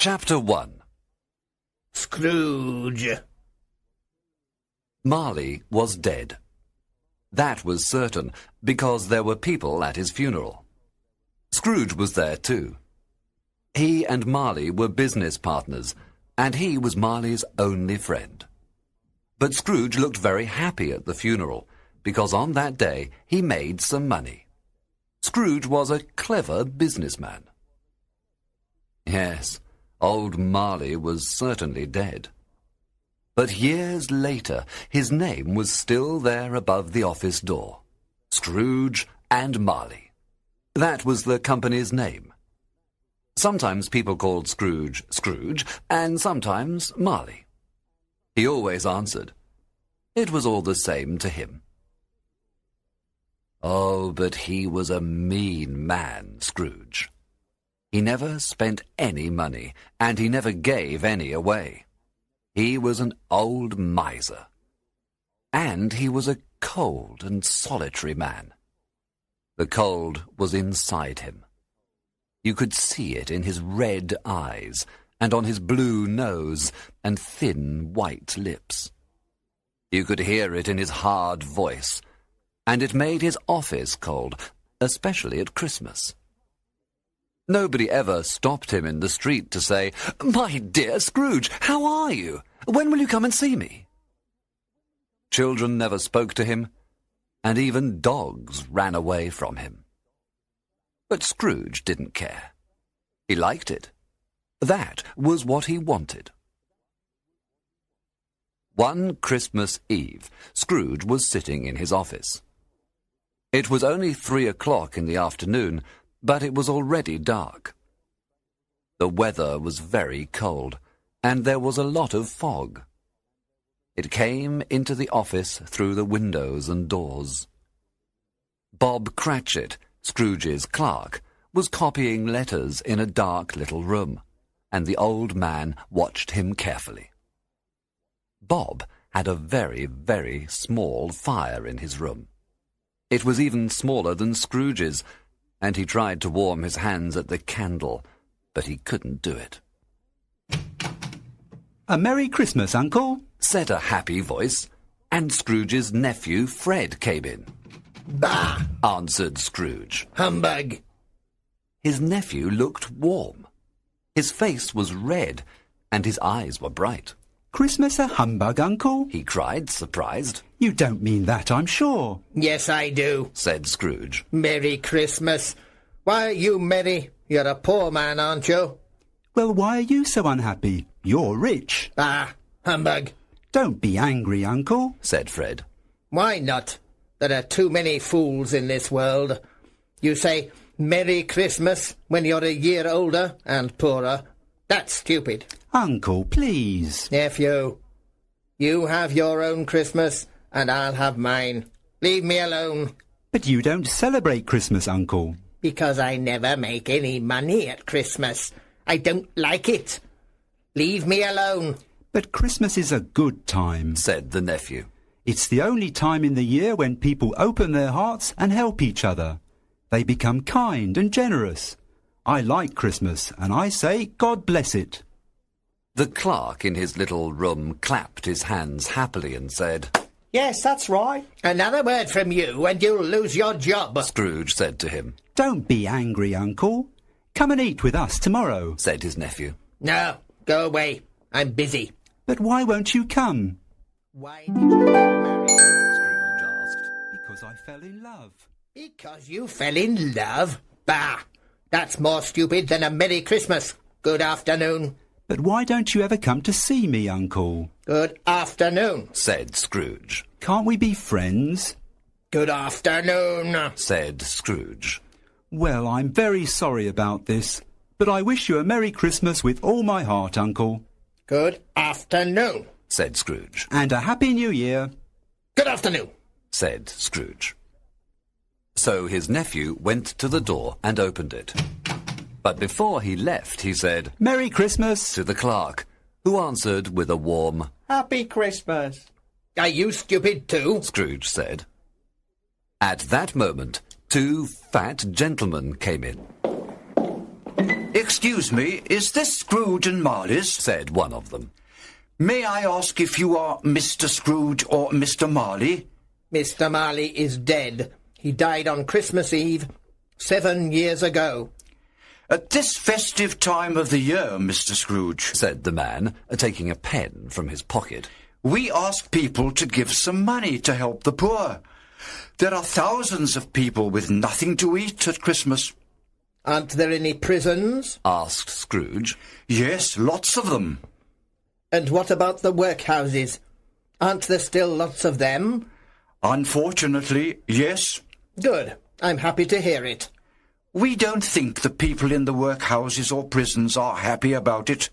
Chapter 1. Scrooge. Marley was dead. That was certain, because there were people at his funeral. Scrooge was there too. He and Marley were business partners, and he was Marley's only friend. But Scrooge looked very happy at the funeral, because on that day he made some money. Scrooge was a clever businessman. Yes, old Marley was certainly dead. But years later, his name was still there above the office door. Scrooge and Marley. That was the company's name. Sometimes people called Scrooge Scrooge, and sometimes Marley. He always answered. It was all the same to him. Oh, but he was a mean man, Scrooge. He never spent any money, and he never gave any away. He was an old miser. And he was a cold and solitary man. The cold was inside him. You could see it in his red eyes, and on his blue nose and thin white lips. You could hear it in his hard voice, and it made his office cold, especially at Christmas. Nobody ever stopped him in the street to say, "My dear Scrooge, how are you? When will you come and see me?" Children never spoke to him, and even dogs ran away from him. But Scrooge didn't care. He liked it. That was what he wanted. One Christmas Eve, Scrooge was sitting in his office. It was only 3 o'clock in the afternoon, but it was already dark. The weather was very cold, and there was a lot of fog. It came into the office through the windows and doors. Bob Cratchit, Scrooge's clerk, was copying letters in a dark little room, and the old man watched him carefully. Bob had a very, very small fire in his room. It was even smaller than Scrooge's, and he tried to warm his hands at the candle, but he couldn't do it. "A Merry Christmas, Uncle," said a happy voice, and Scrooge's nephew Fred came in. Bah! Answered Scrooge. Humbug! His nephew looked warm. His face was red, and his eyes were bright. "Christmas a humbug, Uncle?" he cried, surprised. "You don't mean that, I'm sure." Yes, I do, said Scrooge. Merry Christmas. Why are you merry? You're a poor man, aren't you? "Well, why are you so unhappy? You're rich." Ah, humbug. "Don't be angry, Uncle," said Fred. Why not? There are too many fools in this world. You say Merry Christmas when you're a year older and poorer. That's stupid. "Uncle, please." Nephew, you have your own Christmas and I'll have mine. Leave me alone. "But you don't celebrate Christmas, Uncle." Because I never make any money at Christmas. I don't like it. Leave me alone. "But Christmas is a good time," said the nephew. "It's the only time in the year when people open their hearts and help each other. They become kind and generous. I like Christmas, and I say God bless it." The clerk in his little room clapped his hands happily and said, Yes, that's right. Another word from you and you'll lose your job. Scrooge said to him. "Don't be angry, Uncle. Come and eat with us tomorrow," said his nephew. No, go away. I'm busy. "But why won't you come?" Why did you get married? Scrooge asked. "Because I fell in love." Because you fell in love? Bah! That's more stupid than a Merry Christmas. Good afternoon. "But why don't you ever come to see me, Uncle?" Good afternoon. said Scrooge. "Can't we be friends?" Good afternoon. said Scrooge. "Well, I'm very sorry about this, but I wish you a Merry Christmas with all my heart, Uncle." Good afternoon. said Scrooge. "And a Happy New Year." Good afternoon. said Scrooge. So his nephew went to the door and opened it. But before he left, he said, "Merry Christmas." to the clerk, who answered with a warm, Happy Christmas. Are you stupid too? Scrooge said. At that moment, 2 fat gentlemen came in. "Excuse me, is this Scrooge and Marley's?" said one of them. "May I ask if you are Mr. Scrooge or Mr. Marley?" Mr. Marley is dead. He died on Christmas Eve 7 years ago. "At this festive time of the year, Mr. Scrooge," said the man, taking a pen from his pocket, "we ask people to give some money to help the poor. There are thousands of people with nothing to eat at Christmas." Aren't there any prisons? asked Scrooge. "Yes, lots of them." And what about the workhouses? Aren't there still lots of them? "Unfortunately, yes." Good. I'm happy to hear it. "We don't think the people in the workhouses or prisons are happy about it.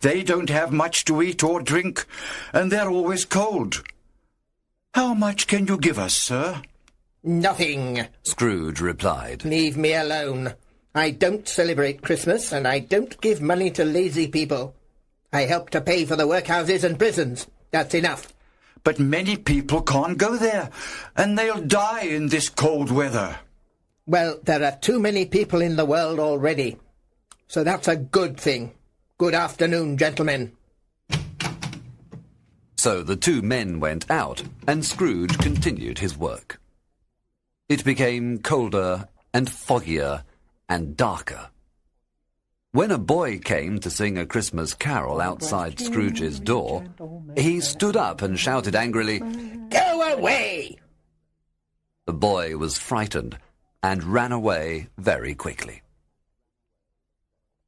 They don't have much to eat or drink, and they're always cold. How much can you give us, sir?" Nothing, Scrooge replied. Leave me alone. I don't celebrate Christmas, and I don't give money to lazy people. I help to pay for the workhouses and prisons. That's enough. "But many people can't go there, and they'll die in this cold weather." Well, there are too many people in the world already. So that's a good thing. Good afternoon, gentlemen. So the two men went out, and Scrooge continued his work. It became colder and foggier and darker. When a boy came to sing a Christmas carol outside Scrooge's door, he stood up and shouted angrily, Go away! The boy was frightened and ran away very quickly.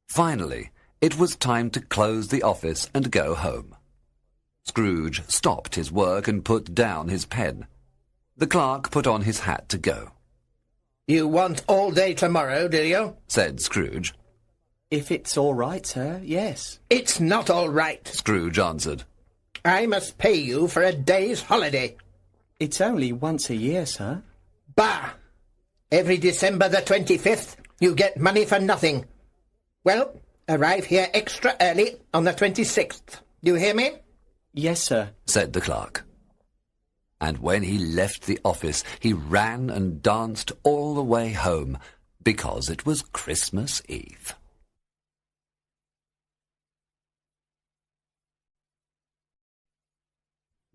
Finally, it was time to close the office and go home. Scrooge stopped his work and put down his pen. The clerk put on his hat to go. You want all day tomorrow, do you? Said Scrooge. If it's all right, sir, yes. It's not all right, Scrooge answered. I must pay you for a day's holiday. It's only once a year, sir. Bah! Every December the 25th, you get money for nothing. Well, arrive here extra early on the 26th. Do you hear me? Yes, sir, said the clerk. And when he left the office, he ran and danced all the way home, because it was Christmas Eve.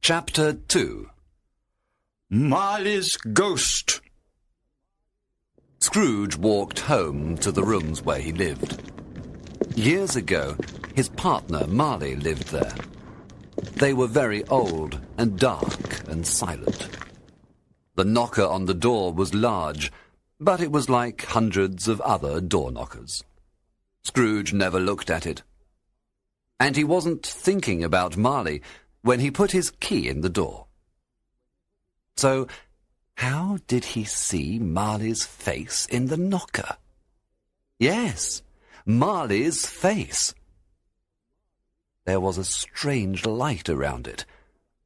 Chapter 2. Malice Ghost. Scrooge walked home to the rooms where he lived. Years ago, his partner Marley lived there. They were very old and dark and silent. The knocker on the door was large, but it was like hundreds of other door knockers. Scrooge never looked at it. And he wasn't thinking about Marley when he put his key in the door. So, how did he see Marley's face in the knocker? Yes, Marley's face. There was a strange light around it.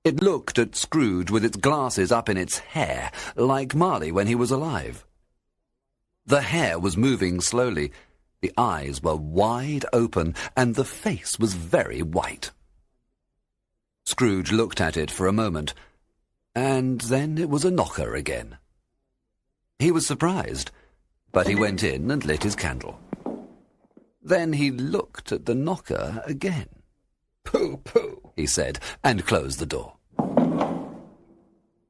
It looked at Scrooge with its glasses up in its hair, like Marley when he was alive. The hair was moving slowly, the eyes were wide open, and the face was very white. Scrooge looked at it for a moment, and then it was a knocker again. He was surprised, but he went in and lit his candle. Then he looked at the knocker again. Pooh, he said, and closed the door.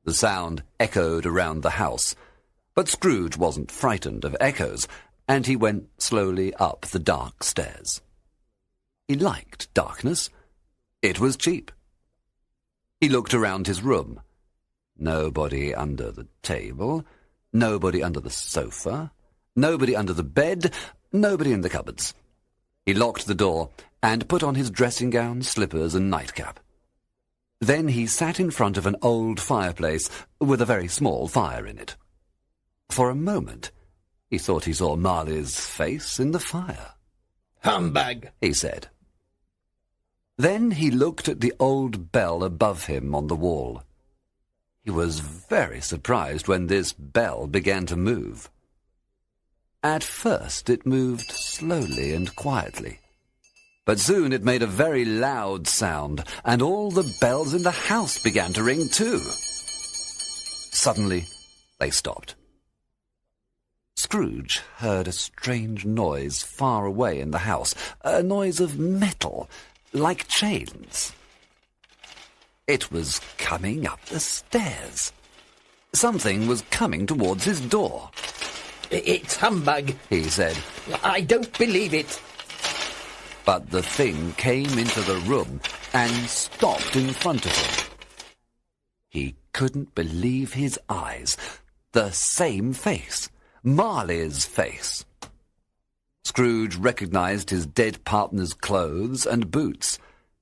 The sound echoed around the house, but Scrooge wasn't frightened of echoes, and he went slowly up the dark stairs. He liked darkness. It was cheap. He looked around his room. Nobody under the table, nobody under the sofa, nobody under the bed, nobody in the cupboards. He locked the door and put on his dressing gown, slippers, and nightcap. Then he sat in front of an old fireplace with a very small fire in it. For a moment, he thought he saw Marley's face in the fire. Humbug, he said. Then he looked at the old bell above him on the wall. He was very surprised when this bell began to move. At first it moved slowly and quietly, but soon it made a very loud sound, and all the bells in the house began to ring too. Suddenly, they stopped. Scrooge heard a strange noise far away in the house, a noise of metal, like chains. It was coming up the stairs. Something was coming towards his door. It's humbug, he said. I don't believe it. But the thing came into the room and stopped in front of him. He couldn't believe his eyes. The same face. Marley's face. Scrooge recognized his dead partner's clothes and boots,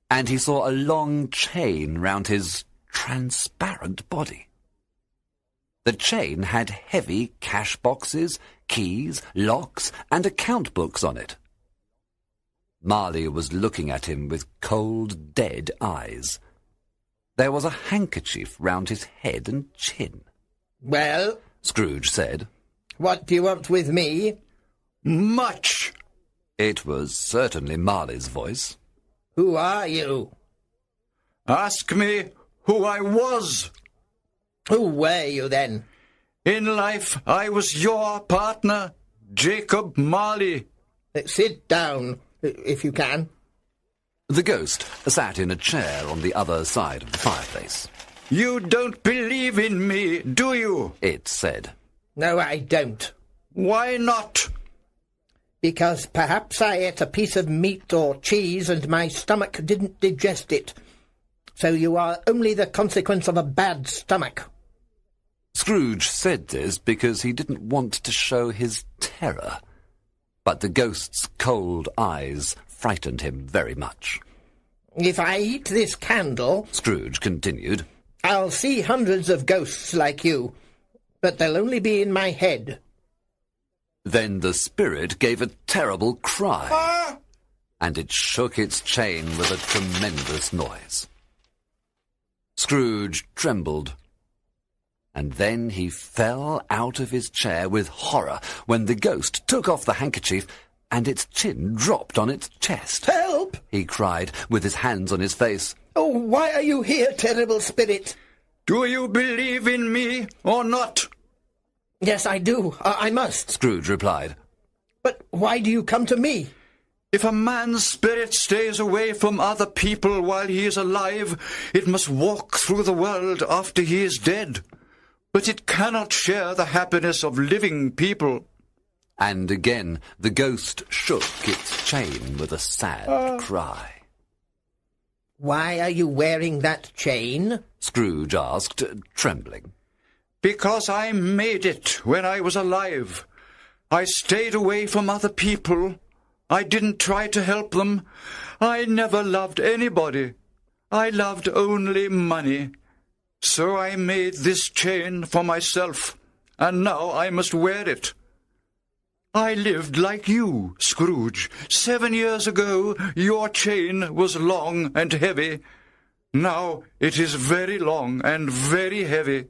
and he saw a long chain round his transparent body. The chain had heavy cash boxes, keys, locks, and account books on it. Marley was looking at him with cold, dead eyes. There was a handkerchief round his head and chin. Well, Scrooge said. What do you want with me? Much. It was certainly Marley's voice. Who are you? Ask me who I was. Who were you then? In life, I was your partner, Jacob Marley. Sit down, if you can. The ghost sat in a chair on the other side of the fireplace. You don't believe in me, do you? It said. No, I don't. Why not? Because perhaps I ate a piece of meat or cheese and my stomach didn't digest it. So you are only the consequence of a bad stomach. Scrooge said this because he didn't want to show his terror. But the ghost's cold eyes frightened him very much. If I eat this candle, Scrooge continued, I'll see hundreds of ghosts like you, but they'll only be in my head. Then the spirit gave a terrible cry, Ah! and it shook its chain with a tremendous noise. Scrooge trembled, and then he fell out of his chair with horror when the ghost took off the handkerchief and its chin dropped on its chest. Help! He cried, with his hands on his face. Oh, why are you here, terrible spirit? Do you believe in me or not? Yes, I do. I must. Scrooge replied. But why do you come to me? If a man's spirit stays away from other people while he is alive, it must walk through the world after he is dead. But it cannot share the happiness of living people. And again the ghost shook its chain with a sad cry. Why are you wearing that chain? Scrooge asked, trembling. Because I made it when I was alive. I stayed away from other people. I didn't try to help them. I never loved anybody. I loved only money. So I made this chain for myself, and now I must wear it. I lived like you, Scrooge. 7 years ago, your chain was long and heavy. Now it is very long and very heavy.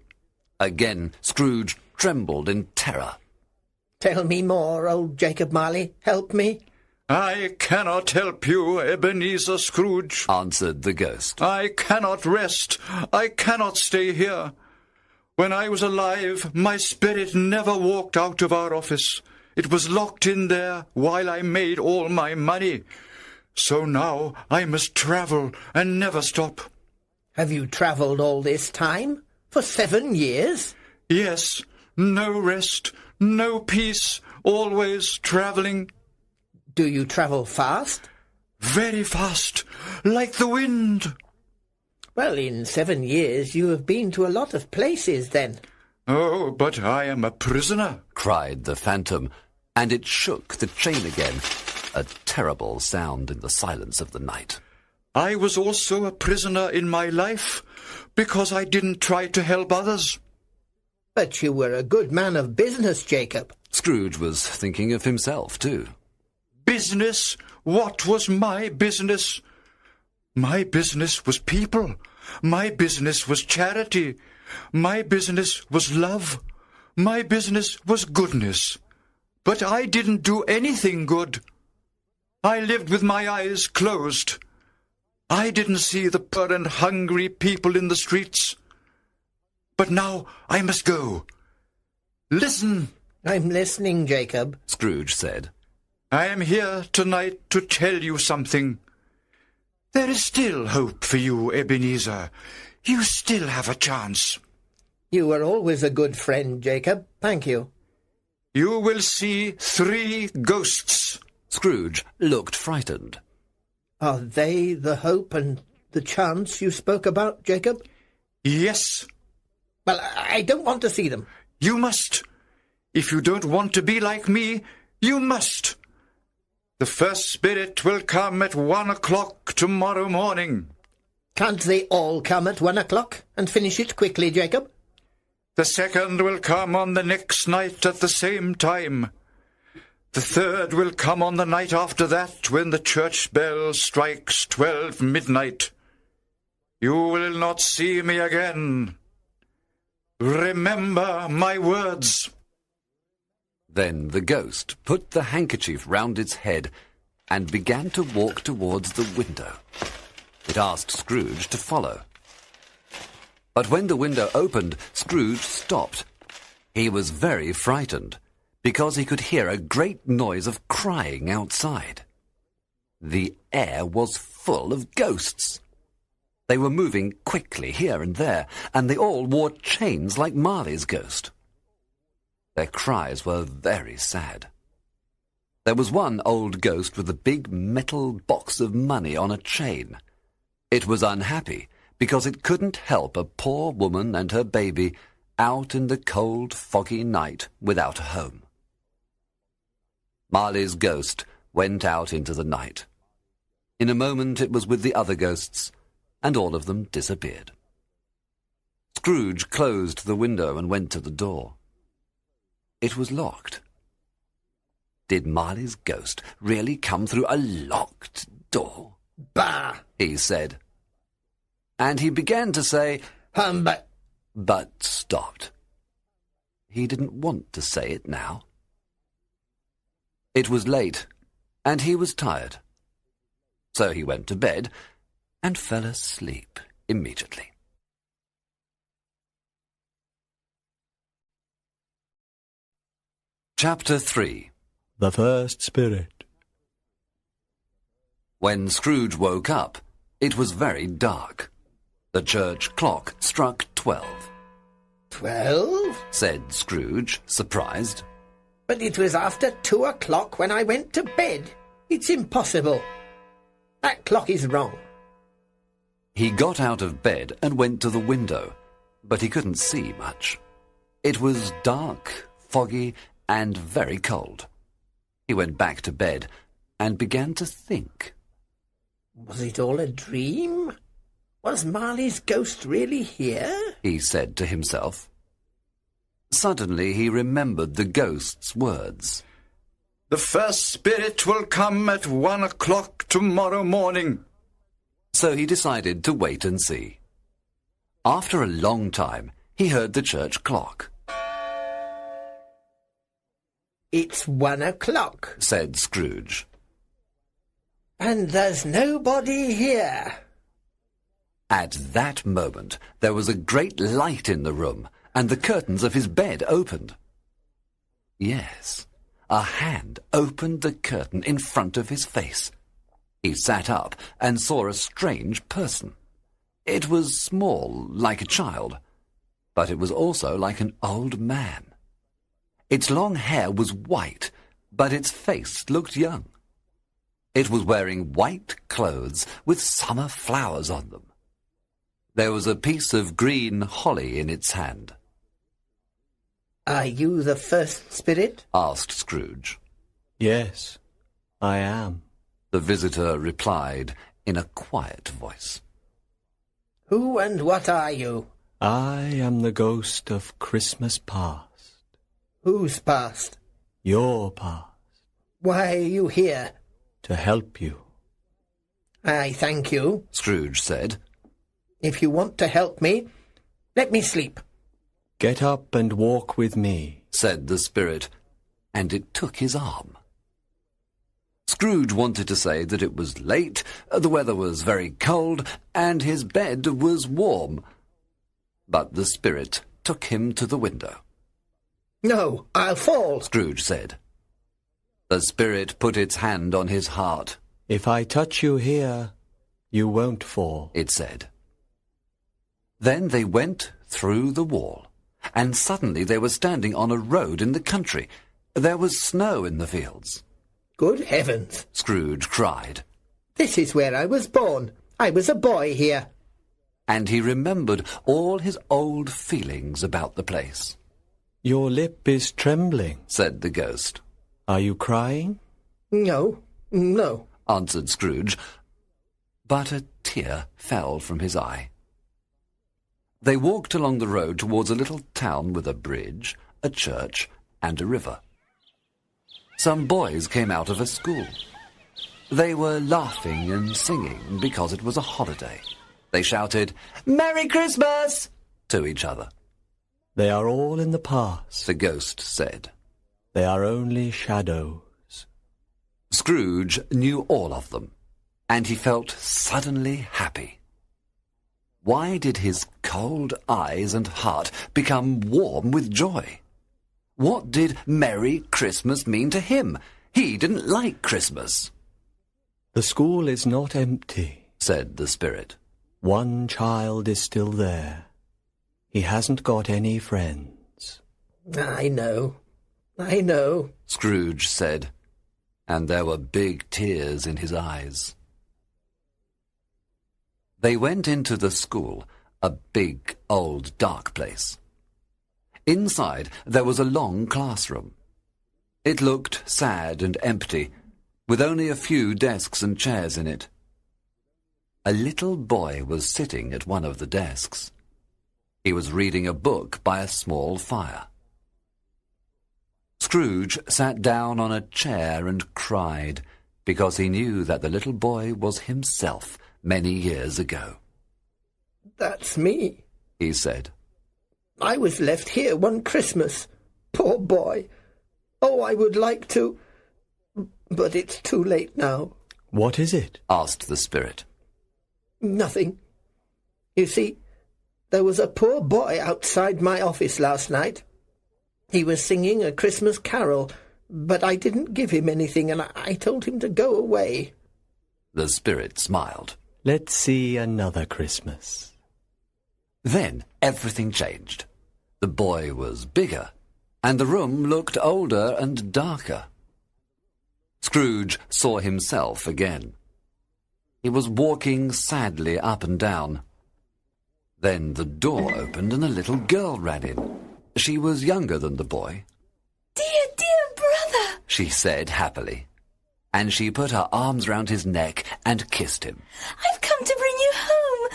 Again Scrooge trembled in terror. Tell me more, old Jacob Marley. Help me. I cannot help you, Ebenezer Scrooge, answered the ghost. I cannot rest. I cannot stay here. When I was alive, my spirit never walked out of our office. It was locked in there while I made all my money. So now I must travel and never stop. Have you travelled all this time? For 7 years? Yes, no rest, no peace, always travelling. Do you travel fast? Very fast, like the wind. Well, in 7 years you have been to a lot of places, then. Oh, but I am a prisoner, cried the phantom, and it shook the chain again, a terrible sound in the silence of the night. I was also a prisoner in my life, because I didn't try to help others. But you were a good man of business, Jacob. Scrooge was thinking of himself, too. Business? What was my business? My business was people. My business was charity. My business was love. My business was goodness. But I didn't do anything good. I lived with my eyes closed. I didn't see the poor and hungry people in the streets. But now I must go. Listen. I'm listening, Jacob. Scrooge said. I am here tonight to tell you something. There is still hope for you, Ebenezer. You still have a chance. You were always a good friend, Jacob. Thank you. You will see 3 ghosts. Scrooge looked frightened. Are they the hope and the chance you spoke about, Jacob? Yes. Well, I don't want to see them. You must. If you don't want to be like me, you must. The first spirit will come at 1 o'clock tomorrow morning. Can't they all come at 1 o'clock and finish it quickly, Jacob? The second will come on the next night at the same time. The third will come on the night after that, when the church bell strikes 12 midnight. You will not see me again. Remember my words. Then the ghost put the handkerchief round its head and began to walk towards the window. It asked Scrooge to follow. But when the window opened, Scrooge stopped. He was very frightened, because he could hear a great noise of crying outside. The air was full of ghosts. They were moving quickly here and there, and they all wore chains like Marley's Ghost. Their cries were very sad. There was one old ghost with a big metal box of money on a chain. It was unhappy because it couldn't help a poor woman and her baby out in the cold, foggy night without a home. Marley's Ghost went out into the night. In a moment it was with the other ghosts, and all of them disappeared. Scrooge closed the window and went to the door. It was locked. Did Marley's Ghost really come through a locked door? Bah! He said. And he began to say, but stopped. He didn't want to say it now. It was late, and he was tired. So he went to bed and fell asleep immediately. Chapter 3. The First Spirit. When Scrooge woke up, it was very dark. The church clock struck 12. 12? Said Scrooge, surprised. But it was after 2 o'clock when I went to bed. It's impossible. That clock is wrong. He got out of bed and went to the window, but he couldn't see much. It was dark, foggy, and very cold. He went back to bed and began to think. Was it all a dream? Was Marley's Ghost really here? He said to himself. Suddenly he remembered the ghost's words. The first spirit will come at 1 o'clock tomorrow morning. So he decided to wait and see. After a long time, he heard the church clock. It's 1 o'clock, said Scrooge. And there's nobody here. At that moment, there was a great light in the room, and the curtains of his bed opened. Yes, a hand opened the curtain in front of his face. He sat up and saw a strange person. It was small, like a child, but it was also like an old man. Its long hair was white, but its face looked young. It was wearing white clothes with summer flowers on them. There was a piece of green holly in its hand. Are you the first spirit? Asked Scrooge. Yes, I am. The visitor replied in a quiet voice. Who and what are you? I am the ghost of Christmas past. Whose past? Your past. Why are you here? To help you. I thank you, Scrooge said. If you want to help me, let me sleep. Get up and walk with me, said the spirit, and it took his arm. Scrooge wanted to say that it was late, the weather was very cold, and his bed was warm. But the spirit took him to the window. No, I'll fall. Scrooge said. The spirit put its hand on his heart. If I touch you here, you won't fall, it said. Then they went through the wall, and suddenly they were standing on a road in the country. There was snow in the fields. Good heavens, Scrooge cried. This is where I was born. I was a boy here. And he remembered all his old feelings about the place. Your lip is trembling, said the ghost. Are you crying? No, answered Scrooge, but a tear fell from his eye. They walked along the road towards a little town with a bridge, a church, and a river. Some boys came out of a school. They were laughing and singing because it was a holiday. They shouted, "Merry Christmas!" to each other. They are all in the past, the ghost said. They are only shadows. Scrooge knew all of them, and he felt suddenly happy. Why did his cold eyes and heart become warm with joy? What did Merry Christmas mean to him? He didn't like Christmas. The school is not empty, said the spirit. One child is still there. He hasn't got any friends. I know, Scrooge said, and there were big tears in his eyes. They went into the school, a big, old, dark place. Inside there was a long classroom. It looked sad and empty, with only a few desks and chairs in it. A little boy was sitting at one of the desks. He was reading a book by a small fire. Scrooge sat down on a chair and cried, because he knew that the little boy was himself many years ago. That's me, he said. I was left here one Christmas. Poor boy. Oh, I would like to, but it's too late now. What is it? asked the spirit. Nothing. You see, there was a poor boy outside my office last night. He was singing a Christmas carol, but I didn't give him anything, and I told him to go away. The spirit smiled. Let's see another Christmas. Then everything changed. The boy was bigger, and the room looked older and darker. Scrooge saw himself again. He was walking sadly up and down. Then the door opened and a little girl ran in. She was younger than the boy. Dear brother, she said happily, and she put her arms round his neck and kissed him. I've come to bring you home.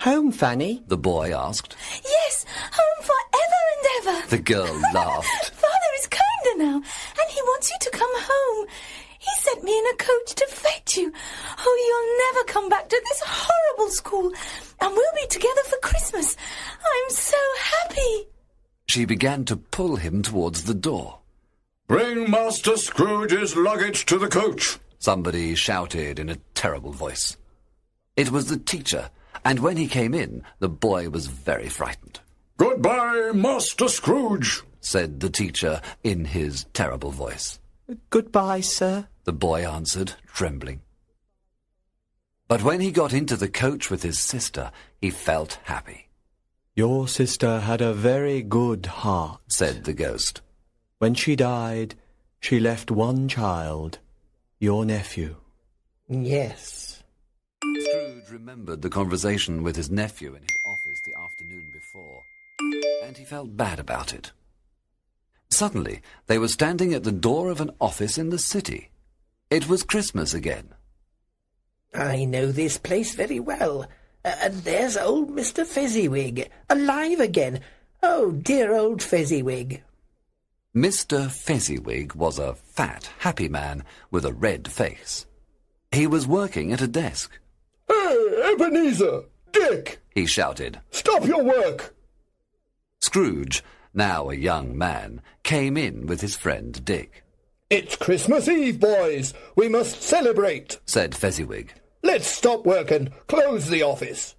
Home, Fanny? The boy asked. Yes, home forever and ever. The girl laughed. Father is kinder now, and he wants you to come home. He sent me in a coach to fetch you. Oh, you'll never come back to this horrible school, and we'll be together for Christmas. I'm so happy. She began to pull him towards the door. Bring Master Scrooge's luggage to the coach, somebody shouted in a terrible voice. It was the teacher, and when he came in, the boy was very frightened. Goodbye, Master Scrooge, said the teacher in his terrible voice. Goodbye, sir, the boy answered, trembling. But when he got into the coach with his sister, he felt happy. Your sister had a very good heart, said the ghost. When she died, she left one child, your nephew. Yes. Scrooge remembered the conversation with his nephew in his office the afternoon before, and he felt bad about it. Suddenly, they were standing at the door of an office in the city. It was Christmas again. I know this place very well. And there's old Mr. Fezziwig, alive again. Oh, dear old Fezziwig. Mr. Fezziwig was a fat, happy man with a red face. He was working at a desk. Hey, Ebenezer! Dick! He shouted. Stop your work! Scrooge, now a young man, came in with his friend Dick. It's Christmas Eve, boys. We must celebrate, said Fezziwig. Let's stop work and close the office.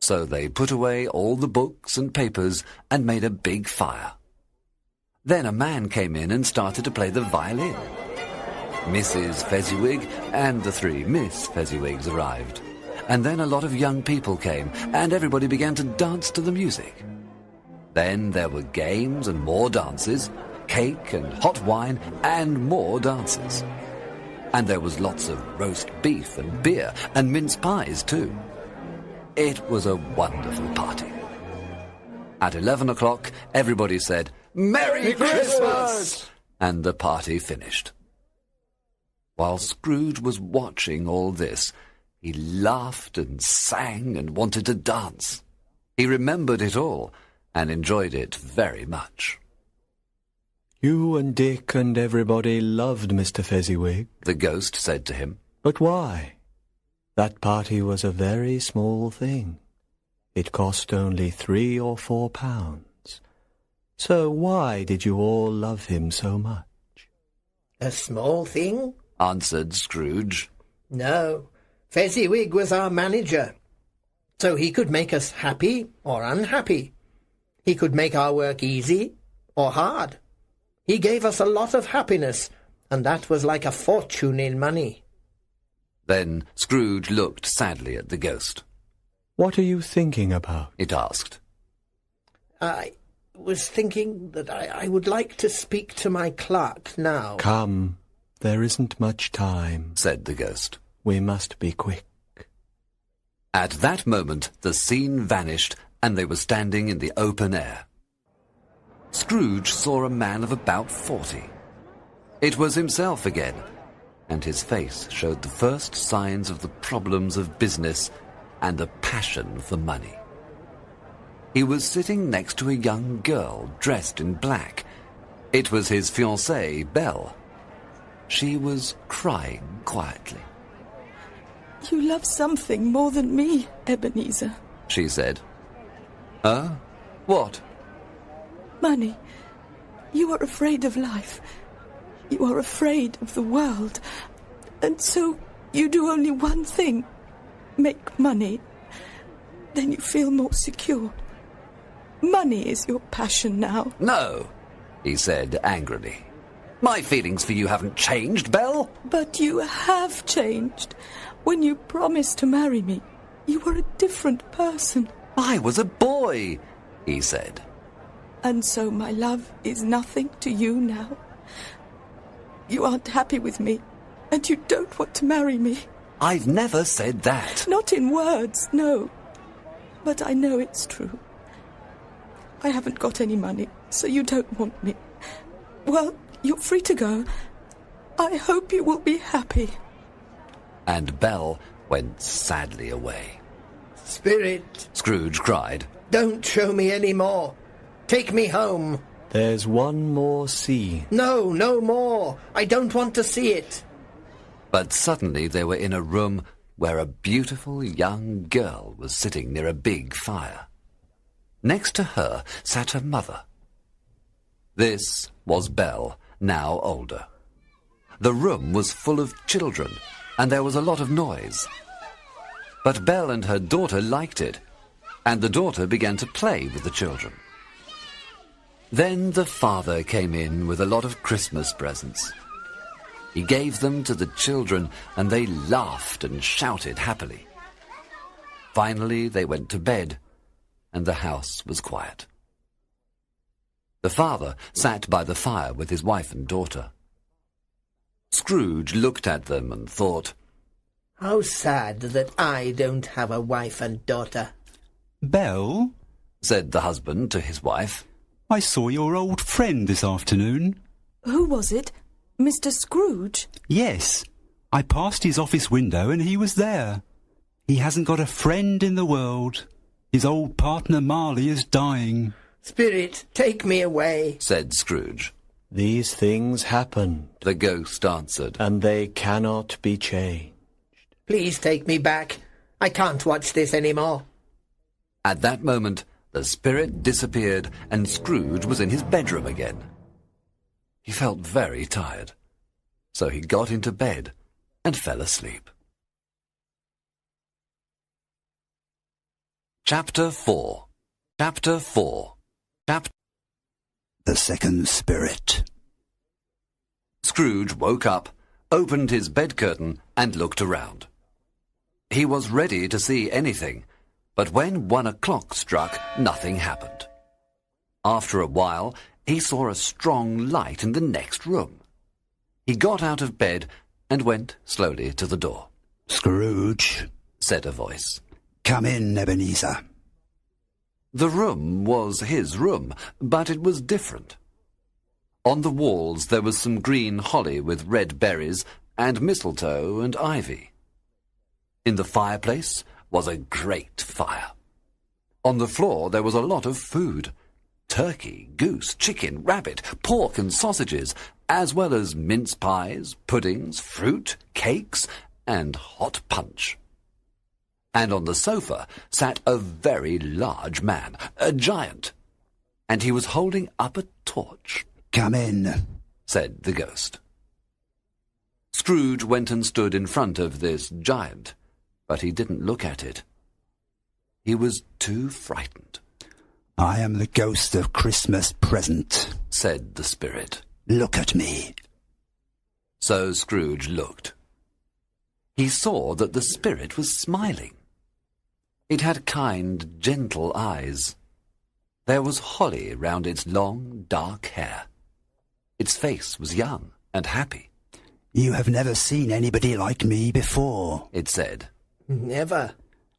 So they put away all the books and papers and made a big fire. Then a man came in and started to play the violin. Mrs. Fezziwig and the 3 Miss Fezziwigs arrived. And then a lot of young people came, and everybody began to dance to the music. Then there were games and more dances, cake and hot wine and more dances. And there was lots of roast beef and beer and mince pies too. It was a wonderful party. At 11 o'clock, everybody said, "Merry Christmas!" And the party finished. While Scrooge was watching all this, he laughed and sang and wanted to dance. He remembered it all and enjoyed it very much. You and Dick and everybody loved Mr. Fezziwig, The ghost said to him. But why? That party was a very small thing. It cost only 3 or 4 pounds. So why did you all love him so much? A small thing? Answered Scrooge. No. Fezziwig was our manager, so he could make us happy or unhappy. He could make our work easy or hard. He gave us a lot of happiness, and that was like a fortune in money. Then Scrooge looked sadly at the ghost. What are you thinking about? It asked. I was thinking that I would like to speak to my clerk now. Come, there isn't much time, said the ghost. We must be quick. At that moment the scene vanished, and they were standing in the open air. Scrooge saw a man of about 40. It was himself again, and his face showed the first signs of the problems of business and a passion for money. He was sitting next to a young girl dressed in black. It was his fiancée, Belle. She was crying quietly. You love something more than me, Ebenezer, she said. What? Money. You are afraid of life. You are afraid of the world. And so you do only one thing. Make money. Then you feel more secure. Money is your passion now. No, he said angrily. My feelings for you haven't changed, Belle. But you have changed. When you promised to marry me, you were a different person. I was a boy, he said. And so my love is nothing to you now. You aren't happy with me, and you don't want to marry me. I've never said that. Not in words, no. But I know it's true. I haven't got any money, so you don't want me. Well, you're free to go. I hope you will be happy. And Belle went sadly away. Spirit, Scrooge cried. Don't show me any more. Take me home. There's one more scene. No, no more. I don't want to see it. But suddenly they were in a room where a beautiful young girl was sitting near a big fire. Next to her sat her mother. This was Belle, now older. The room was full of children, and there was a lot of noise. But Belle and her daughter liked it, and the daughter began to play with the children. Then the father came in with a lot of Christmas presents. He gave them to the children, and they laughed and shouted happily. Finally they went to bed, and the house was quiet. The father sat by the fire with his wife and daughter. Scrooge looked at them and thought, How sad that I don't have a wife and daughter. Belle, said the husband to his wife, I saw your old friend this afternoon. Who was it? Mr. Scrooge? Yes, I passed his office window and he was there. He hasn't got a friend in the world. His old partner Marley is dying. Spirit, take me away, said Scrooge. These things happened, the ghost answered, and they cannot be changed. Please take me back. I can't watch this any more. At that moment, the spirit disappeared and Scrooge was in his bedroom again. He felt very tired, so he got into bed and fell asleep. Chapter 4. Chapter 4. The Second Spirit. Scrooge woke up, opened his bed curtain, and looked around. He was ready to see anything, but when 1 o'clock struck, nothing happened. After a while, he saw a strong light in the next room. He got out of bed and went slowly to the door. Scrooge, said a voice. come in, Ebenezer. The room was his room, but it was different. On the walls there was some green holly with red berries, and mistletoe and ivy. In the fireplace was a great fire. On the floor there was a lot of food. Turkey, goose, chicken, rabbit, pork and sausages, as well as mince pies, puddings, fruit, cakes, and hot punch. And on the sofa sat a very large man, a giant, and he was holding up a torch. Come in, said the ghost. Scrooge went and stood in front of this giant, but he didn't look at it. He was too frightened. I am the ghost of Christmas present, said the spirit. Look at me. So Scrooge looked. He saw that the spirit was smiling. It had kind, gentle eyes. There was holly round its long, dark hair. Its face was young and happy. You have never seen anybody like me before, it said. Never.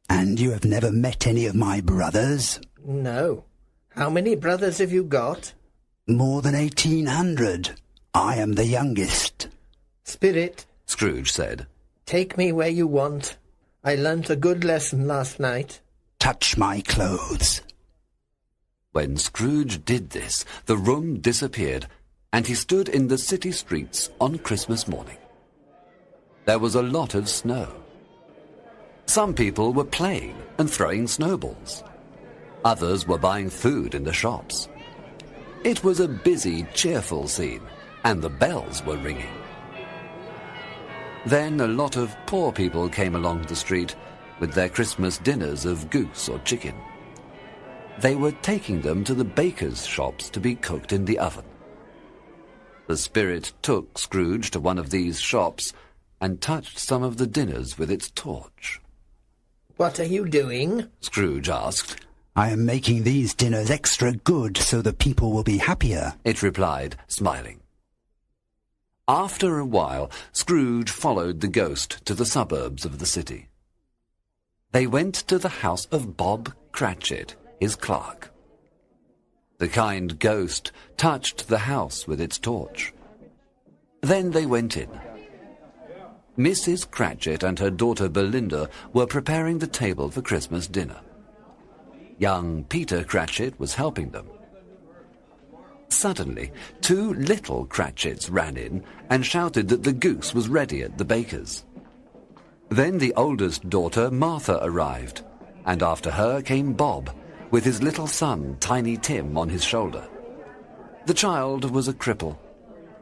And you have never met any of my brothers? No. How many brothers have you got? More than 1,800. I am the youngest. Spirit, Scrooge said, take me where you want. I learnt a good lesson last night. Touch my clothes. When Scrooge did this, the room disappeared, and he stood in the city streets on Christmas morning. There was a lot of snow. Some people were playing and throwing snowballs. Others were buying food in the shops. It was a busy, cheerful scene, and the bells were ringing. Then a lot of poor people came along the street with their Christmas dinners of goose or chicken. They were taking them to the bakers' shops to be cooked in the oven. The spirit took Scrooge to one of these shops and touched some of the dinners with its torch. What are you doing? Scrooge asked. I am making these dinners extra good so the people will be happier, it replied, smiling. After a while, Scrooge followed the ghost to the suburbs of the city. They went to the house of Bob Cratchit, his clerk. The kind ghost touched the house with its torch. Then they went in. Mrs. Cratchit and her daughter Belinda were preparing the table for Christmas dinner. Young Peter Cratchit was helping them. Suddenly, 2 little Cratchits ran in and shouted that the goose was ready at the baker's. Then the oldest daughter, Martha, arrived, and after her came Bob, with his little son, Tiny Tim, on his shoulder. The child was a cripple,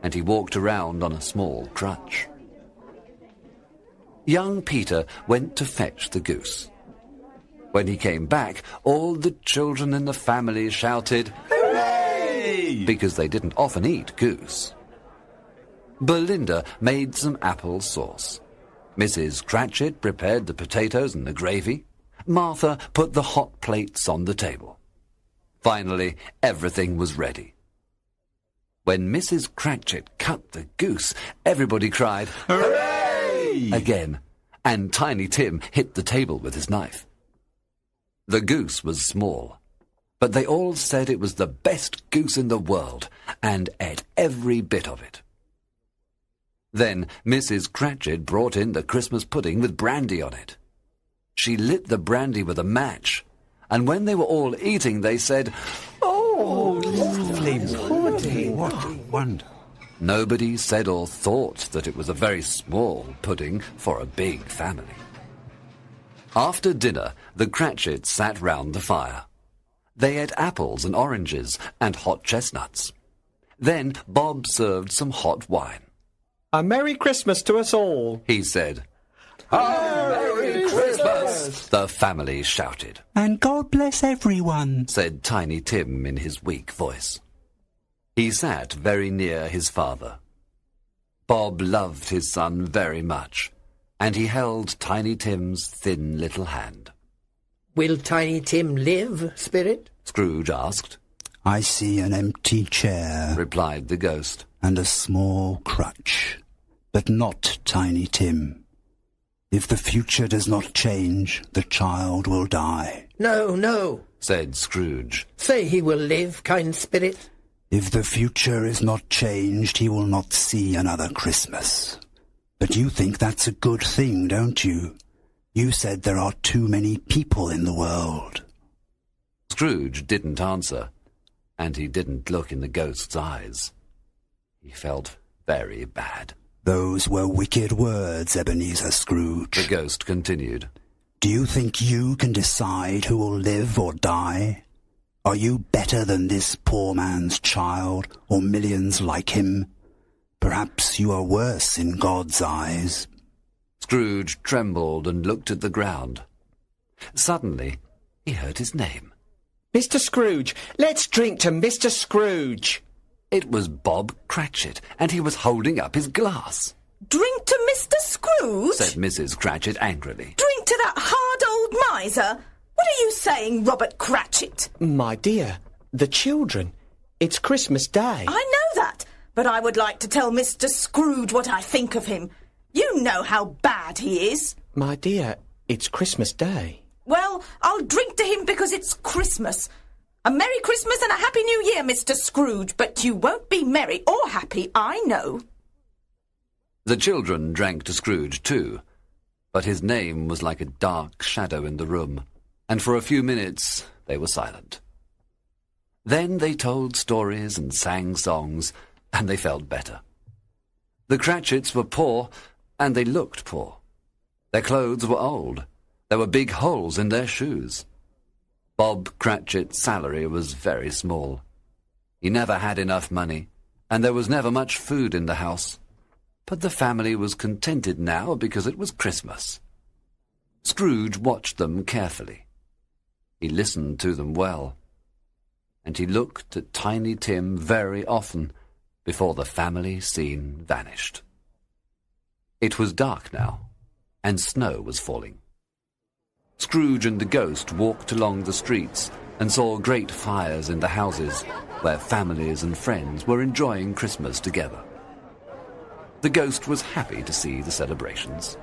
and he walked around on a small crutch. Young Peter went to fetch the goose. When he came back, all the children in the family shouted, "Hooray!" because they didn't often eat goose. Belinda made some apple sauce. Mrs. Cratchit prepared the potatoes and the gravy. Martha put the hot plates on the table. Finally, everything was ready. When Mrs. Cratchit cut the goose, everybody cried, "Hooray!" again, and Tiny Tim hit the table with his knife. The goose was small, but they all said it was the best goose in the world, and ate every bit of it. Then Mrs. Cratchit brought in the Christmas pudding with brandy on it. She lit the brandy with a match, and when they were all eating, they said, "Oh, lovely pudding!" What a wonder. Nobody said or thought that it was a very small pudding for a big family. After dinner, the Cratchits sat round the fire. They ate apples and oranges and hot chestnuts. Then Bob served some hot wine. "A Merry Christmas to us all," he said. Merry Christmas! The family shouted. And God bless everyone, Said Tiny Tim in his weak voice. He sat very near his father. Bob loved his son very much, and he held Tiny Tim's thin little hand. Will Tiny Tim live, Spirit? Scrooge asked. I see an empty chair, Replied the ghost. and a small crutch, but not Tiny Tim. If the future does not change, the child will die. No, no. Said Scrooge. Say he will live, kind Spirit. If the future is not changed, he will not see another Christmas. But you think that's a good thing, don't you? You said there are too many people in the world. Scrooge didn't answer, and he didn't look in the ghost's eyes. He felt very bad. Those were wicked words, Ebenezer Scrooge. The ghost continued. Do you think you can decide who will live or die? Are you better than this poor man's child, or millions like him? Perhaps you are worse in God's eyes. Scrooge trembled and looked at the ground. Suddenly, he heard his name. Mr. Scrooge, let's drink to Mr. Scrooge. It was Bob Cratchit, and he was holding up his glass. Drink to Mr. Scrooge? Said Mrs. Cratchit angrily. Drink to that hard old miser? What are you saying, Robert Cratchit? My dear, the children. It's Christmas Day. I know that, but I would like to tell Mr. Scrooge what I think of him. You know how bad he is. My dear, it's Christmas Day. Well, I'll drink to him because it's Christmas. A Merry Christmas and a Happy New Year, Mr. Scrooge, but you won't be merry or happy, I know. The children drank to Scrooge too, but his name was like a dark shadow in the room, and for a few minutes they were silent. Then they told stories and sang songs, and they felt better. The Cratchits were poor, and they looked poor. Their clothes were old. There were big holes in their shoes. Bob Cratchit's salary was very small. He never had enough money, and there was never much food in the house. But the family was contented now because it was Christmas. Scrooge watched them carefully. He listened to them well, and he looked at Tiny Tim very often before the family scene vanished. It was dark now, and snow was falling. Scrooge and the ghost walked along the streets and saw great fires in the houses where families and friends were enjoying Christmas together. The ghost was happy to see the celebrations.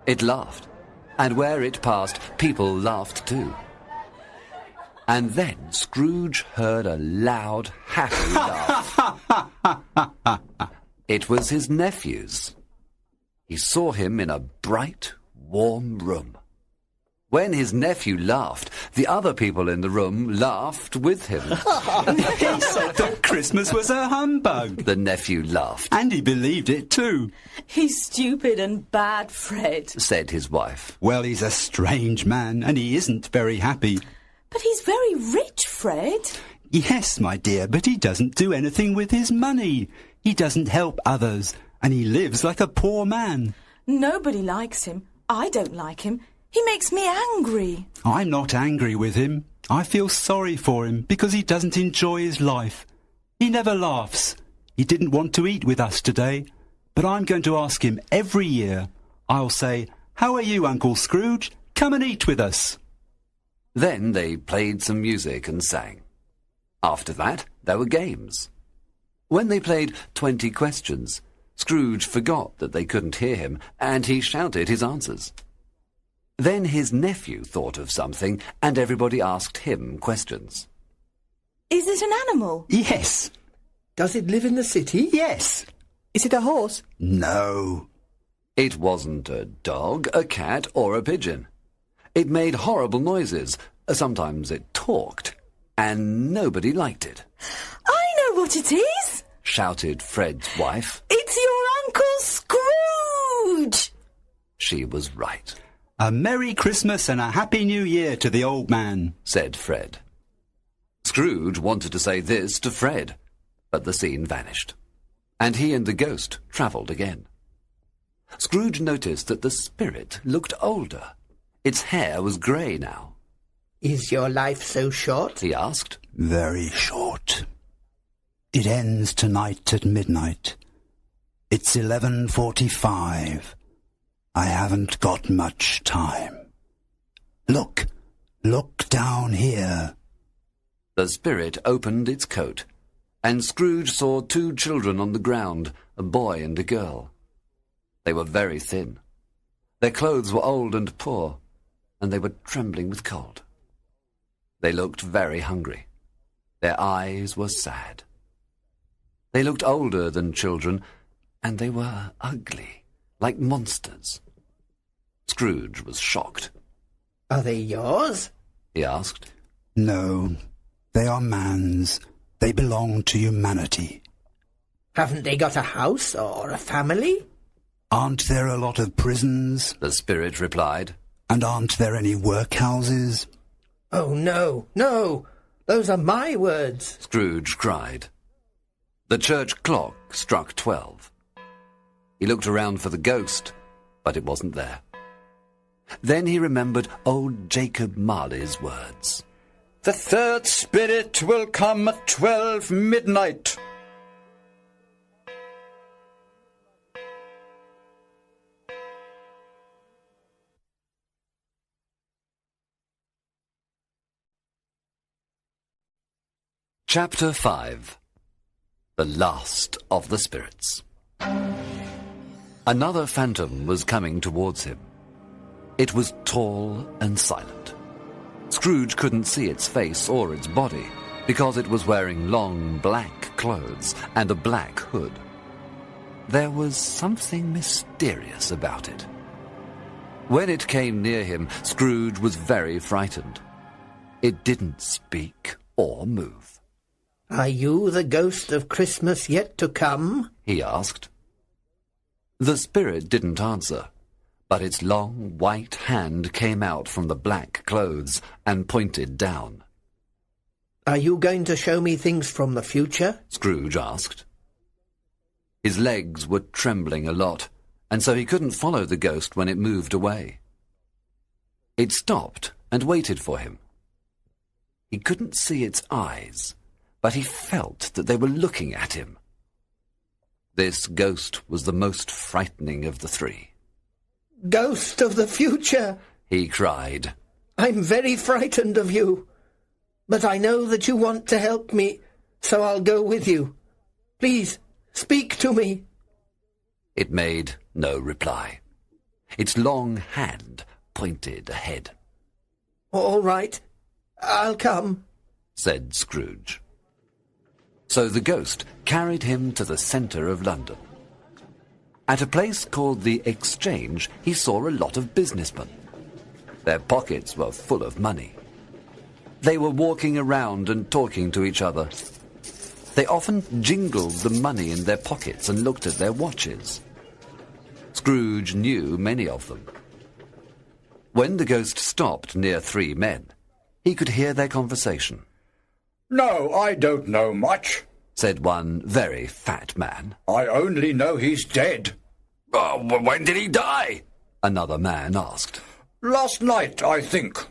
It laughed, and where it passed, people laughed too. And then Scrooge heard a loud, happy laugh. It was his nephew's. He saw him in a bright, warm room. When his nephew laughed, the other people in the room laughed with him. He said that Christmas was a humbug. The nephew laughed, And he believed it too. He's stupid and bad, Fred. said his wife. Well, he's a strange man, and he isn't very happy. But he's very rich, Fred. Yes, my dear, but he doesn't do anything with his money. He doesn't help others, and he lives like a poor man. Nobody likes him. I don't like him. He makes me angry. I'm not angry with him. I feel sorry for him because he doesn't enjoy his life. He never laughs. He didn't want to eat with us today, but I'm going to ask him every year. I'll say, "How are you, Uncle Scrooge? Come and eat with us." Then they played some music and sang. After that, there were games. When they played 20 questions, Scrooge forgot that they couldn't hear him, and he shouted his answers. Then his nephew thought of something, and everybody asked him questions. Is it an animal? Yes. Does it live in the city? Yes. Is it a horse? No. It wasn't a dog, a cat, or a pigeon. It made horrible noises. Sometimes it talked, and nobody liked it. I know what it is. Shouted Fred's wife. It's your Uncle Scrooge. She was right, A Merry Christmas and a Happy New Year to the old man, said Fred. Scrooge wanted to say this to Fred, but the scene vanished, and he and the ghost travelled again. Scrooge noticed that the spirit looked older. Its hair was grey now. Is your life so short? He asked. Very short. It ends tonight at midnight. It's 11:45. I haven't got much time. Look down here. The spirit opened its coat, and Scrooge saw two children on the ground, a boy and a girl. They were very thin. Their clothes were old and poor, and they were trembling with cold. They looked very hungry. Their eyes were sad. They looked older than children, and they were ugly, like monsters. Scrooge was shocked. Are they yours? He asked. No, they are man's. They belong to humanity. Haven't they got a house or a family? Aren't there a lot of prisons? The spirit replied. And aren't there any workhouses? Oh, no, no. Those are my words. Scrooge cried. The church clock struck 12. He looked around for the ghost, but it wasn't there. Then he remembered old Jacob Marley's words. The third spirit will come at 12 midnight. Chapter 5. The Last of the Spirits. Another phantom was coming towards him. It was tall and silent. Scrooge couldn't see its face or its body, because it was wearing long black clothes and a black hood. There was something mysterious about it. When it came near him, Scrooge was very frightened. It didn't speak or move. Are you the ghost of Christmas yet to come? He asked. The spirit didn't answer, but its long white hand came out from the black clothes and pointed down. Are you going to show me things from the future? Scrooge asked. His legs were trembling a lot, and so he couldn't follow the ghost when it moved away. It stopped and waited for him. He couldn't see its eyes, but he felt that they were looking at him. This ghost was the most frightening of the three. Ghost of the future! He cried. I'm very frightened of you. But I know that you want to help me, so I'll go with you. Please, speak to me. It made no reply. Its long hand pointed ahead. All right, I'll come, said Scrooge. So the ghost carried him to the centre of London. At a place called the Exchange, he saw a lot of businessmen. Their pockets were full of money. They were walking around and talking to each other. They often jingled the money in their pockets and looked at their watches. Scrooge knew many of them. When the ghost stopped near three men, he could hear their conversation. No, I don't know much, said one very fat man. I only know he's dead. When did he die? Another man asked. Last night, I think.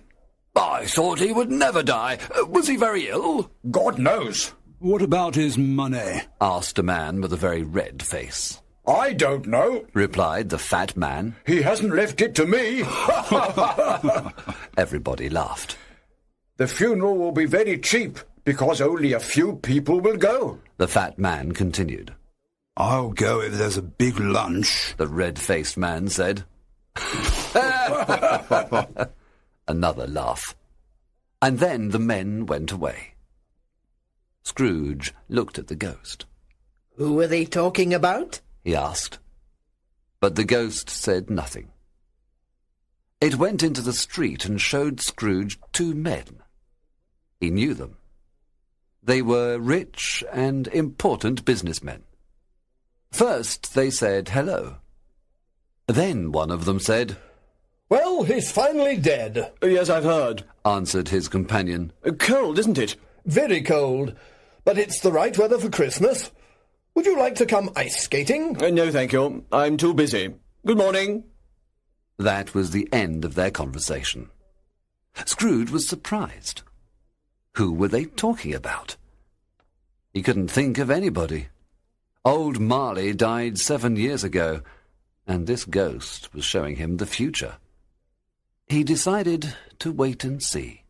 I thought he would never die. Was he very ill? God knows. What about his money? Asked a man with a very red face. I don't know, replied the fat man. He hasn't left it to me. Everybody laughed. The funeral will be very cheap, because only a few people will go. The fat man continued. I'll go if there's a big lunch, the red-faced man said. Another laugh. And then the men went away. Scrooge looked at the ghost. Who were they talking about? He asked. But the ghost said nothing. It went into the street and showed Scrooge two men. He knew them. They were rich and important businessmen. First they said hello. Then one of them said, Well, he's finally dead. Yes, I've heard, answered his companion. Cold, isn't it? Very cold, but it's the right weather for Christmas. Would you like to come ice skating? No, thank you. I'm too busy. Good morning. That was the end of their conversation. Scrooge was surprised. Who were they talking about? He couldn't think of anybody. Old Marley died 7 years ago, and this ghost was showing him the future. He decided to wait and see.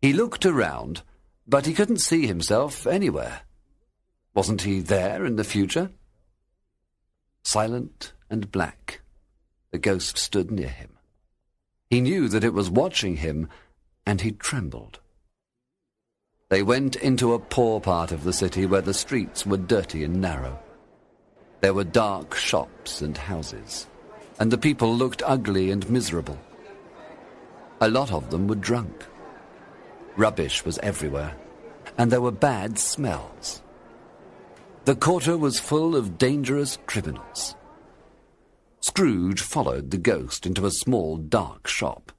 He looked around, but he couldn't see himself anywhere. Wasn't he there in the future? Silent and black, the ghost stood near him. He knew that it was watching him, and he trembled. They went into a poor part of the city where the streets were dirty and narrow. There were dark shops and houses, and the people looked ugly and miserable. A lot of them were drunk. Rubbish was everywhere, and there were bad smells. The quarter was full of dangerous criminals. Scrooge followed the ghost into a small, dark shop.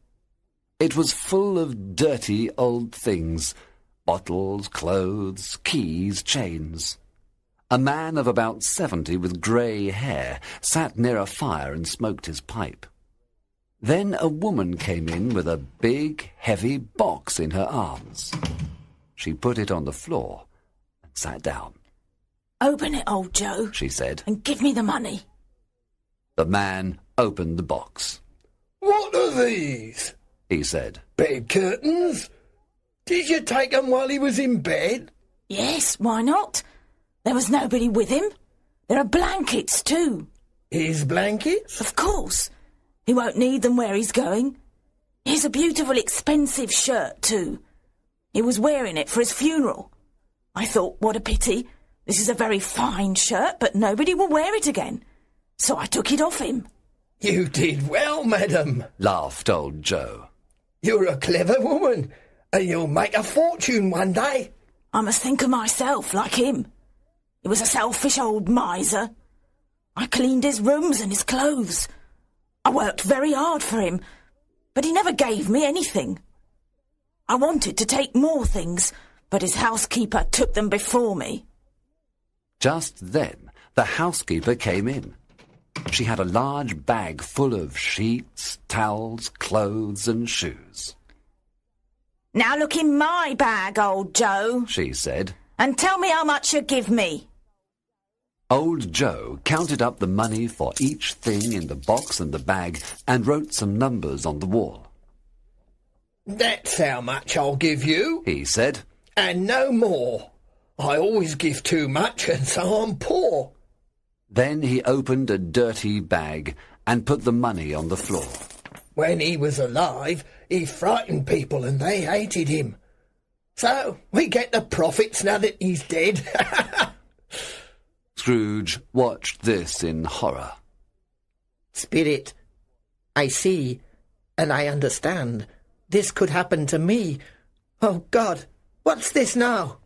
It was full of dirty old things: bottles, clothes, keys, chains. A man of about 70 with grey hair sat near a fire and smoked his pipe. Then a woman came in with a big, heavy box in her arms. She put it on the floor and sat down. "Open it, old Joe," she said, "and give me the money." The man opened the box. What are these? He said. Bed curtains? Did you take them while he was in bed? "Yes, why not? There was nobody with him. There are blankets, too." His blankets? "Of course. He won't need them where he's going. Here's a beautiful, expensive shirt, too. He was wearing it for his funeral. I thought, what a pity. This is a very fine shirt, but nobody will wear it again. So I took it off him." You did well, madam, laughed old Joe. You're a clever woman, and you'll make a fortune one day. I must think of myself like him. He was a selfish old miser. I cleaned his rooms and his clothes. I worked very hard for him, but he never gave me anything. I wanted to take more things, but his housekeeper took them before me. Just then, the housekeeper came in. She had a large bag full of sheets, towels, clothes and shoes. "Now look in my bag, old Joe," she said, "and tell me how much you give me." Old Joe counted up the money for each thing in the box and the bag and wrote some numbers on the wall. That's how much I'll give you, he said, and no more. I always give too much, and so I'm poor. Then he opened a dirty bag and put the money on the floor. When he was alive, he frightened people and they hated him. So we get the profits now that he's dead. Scrooge watched this in horror. Spirit, I see, and I understand. This could happen to me. Oh, God, what's this now?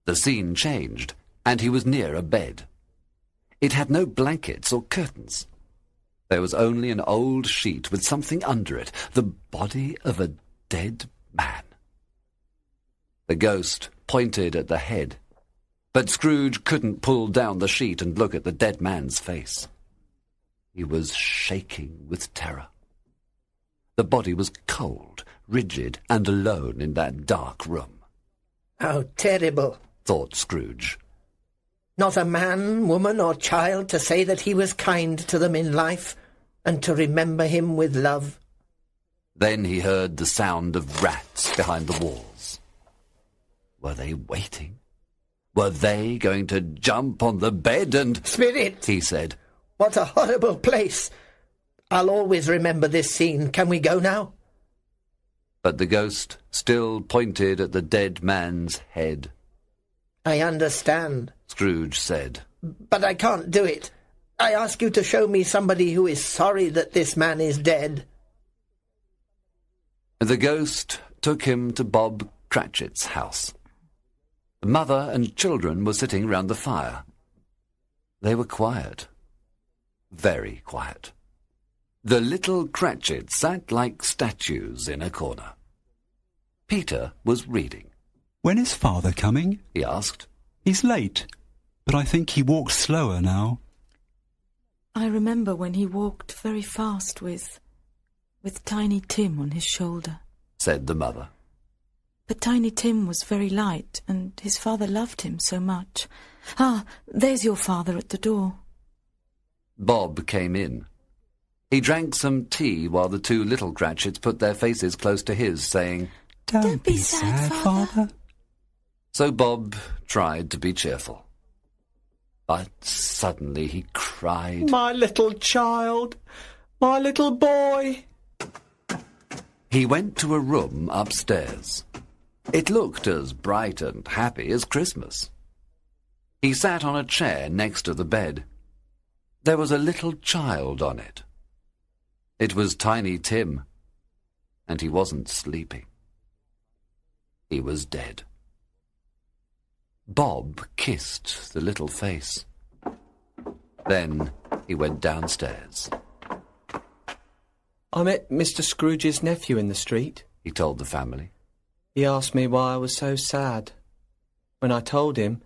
The scene changed, and he was near a bed. It had no blankets or curtains. There was only an old sheet with something under it, the body of a dead man. The ghost pointed at the head, but Scrooge couldn't pull down the sheet and look at the dead man's face. He was shaking with terror. The body was cold, rigid, and alone in that dark room. How terrible, thought Scrooge. Not a man, woman, or child to say that he was kind to them in life, and to remember him with love. Then he heard the sound of rats behind the walls. Were they waiting? Were they going to jump on the bed and... Spirit, he said. What a horrible place. I'll always remember this scene. Can we go now? But the ghost still pointed at the dead man's head. I understand, Scrooge said. But I can't do it. I ask you to show me somebody who is sorry that this man is dead. The ghost took him to Bob Cratchit's house. The mother and children were sitting round the fire. They were quiet. Very quiet. The little Cratchits sat like statues in a corner. Peter was reading. "When is Father coming?" he asked. "He's late, but I think he walks slower now." I remember when he walked very fast with Tiny Tim on his shoulder, said the mother. But Tiny Tim was very light, and his father loved him so much. Ah, there's your father at the door. Bob came in. He drank some tea while the two little Cratchits put their faces close to his, saying, Don't be sad, Father. So Bob tried to be cheerful. But suddenly he cried. My little child! My little boy! He went to a room upstairs. It looked as bright and happy as Christmas. He sat on a chair next to the bed. There was a little child on it. It was Tiny Tim, and he wasn't sleeping. He was dead. Bob kissed the little face. Then he went downstairs. I met Mr. Scrooge's nephew in the street, he told the family. He asked me why I was so sad. When I told him,